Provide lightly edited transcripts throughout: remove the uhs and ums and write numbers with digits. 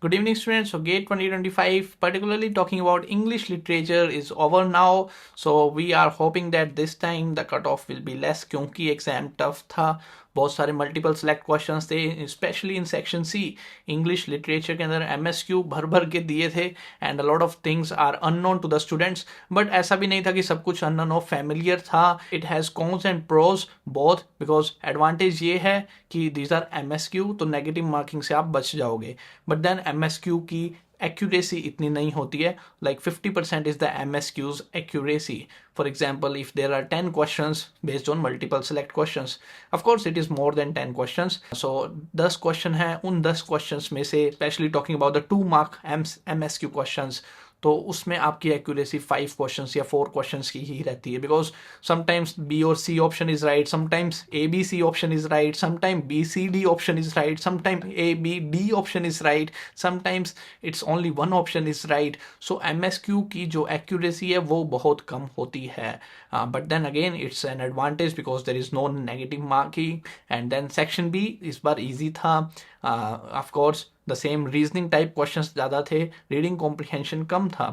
Good evening, students. So, GATE 2025, particularly talking about English literature, is over now. So, we are hoping that this time the cutoff will be less क्योंकि exam tough था. बहुत सारे multiple select questions थे, specially in section C English literature के अंदर MSQ भर भर के दिए थे and a lot of things are unknown to the students. But ऐसा भी नहीं था कि सब कुछ अननोन और फेमिलियर था. It has cons and pros both, because advantage ये है कि दीज आर एमएसक्यू, तो नेगेटिव मार्किंग से आप बच जाओगे. बट देन एमएसक्यू की एक्यूरेसी इतनी नहीं होती है. Like 50% is the MSQs accuracy. For example, if there are 10 questions based on multiple select questions, of course it is more than 10 questions. So 10 question है, उन 10 क्वेश्चंस में से specially talking about the 2 mark MSQ questions, तो उसमें आपकी accuracy 5 questions या 4 questions की ही रहती है. बिकॉज समटाइम्स बी और C option is right, sometimes A B C option is right, sometime B C D option is right, sometime A B D option is right, sometimes it's only one option is right. So MSQ की जो accuracy है वो बहुत कम होती है. But then again it's an advantage because there is no negative marking. And then section B इस बार ईजी था. Of course the same reasoning type questions ज़्यादा थे, रीडिंग कॉम्प्रिहेंशन कम था.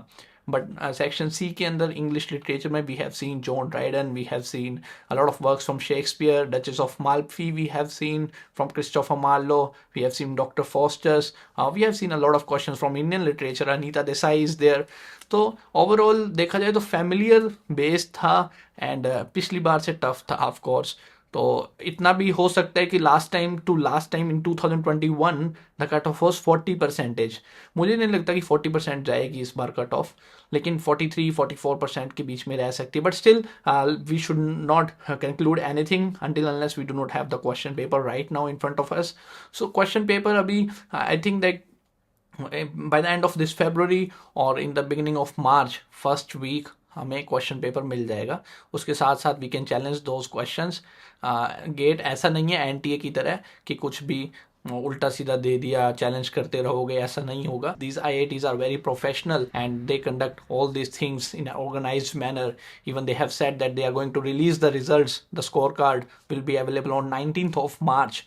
बट सेक्शन सी के अंदर इंग्लिश लिटरेचर में we have seen John Dryden, we have seen a lot of works from Shakespeare, Duchess of Malfi we have seen from Christopher Marlowe, we have seen Doctor Faustus, we have seen a lot of questions from Indian literature, Anita Desai is there. तो overall देखा जाए तो familiar based था and पिछली बार से tough था of course. तो इतना भी हो सकता है कि last time in 2021 the cut of was 40%. मुझे नहीं लगता कि 40% जाएगी इस बार कट ऑफ, लेकिन 43-44% के बीच में रह सकती है. But still we should not conclude anything until unless we do not have the question paper right now in front of us. So question paper अभी I think that by the end of this February or in the beginning of March first week हमें question paper मिल जाएगा. उसके साथ साथ we can challenge those questions. Get ऐसा नहीं है एनटीए की तरह कि कुछ भी उल्टा सीधा दे दिया चैलेंज करते रहोगे, ऐसा नहीं होगा. These IITs are very professional and they conduct all these things in organised manner. Even they have said that they are going to release the results. The score card will be available on 19th of March.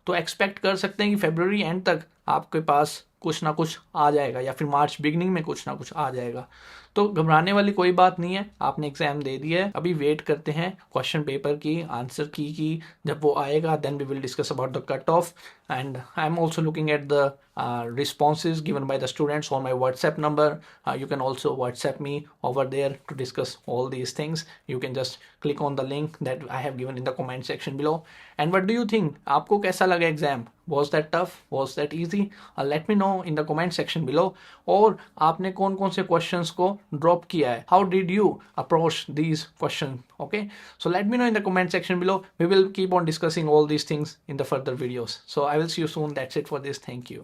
तो expect कर सकते हैं कि फरवरी and तक आपके पास कुछ ना कुछ आ जाएगा या फिर मार्च बिगनिंग में कुछ ना कुछ आ जाएगा. तो घबराने वाली कोई बात नहीं है, आपने एग्जाम दे दिया है. अभी वेट करते हैं क्वेश्चन पेपर की, आंसर की जब वो आएगा then we will discuss about the cut off. And I am also looking at the responses given by the students on my WhatsApp number. You can also WhatsApp me over there to discuss all these things. You can just click on the link that I have given in the comment section below. And what do you think? आपको कैसा लगा exam? Was that tough? Was that easy? Let me know in the comment section below. और आपने कौन कौन से questions को drop किया है? How did you approach these questions? Okay, so let me know in the comment section below. We will keep on discussing all these things in the further videos. So I will see you soon. That's it for this. Thank you.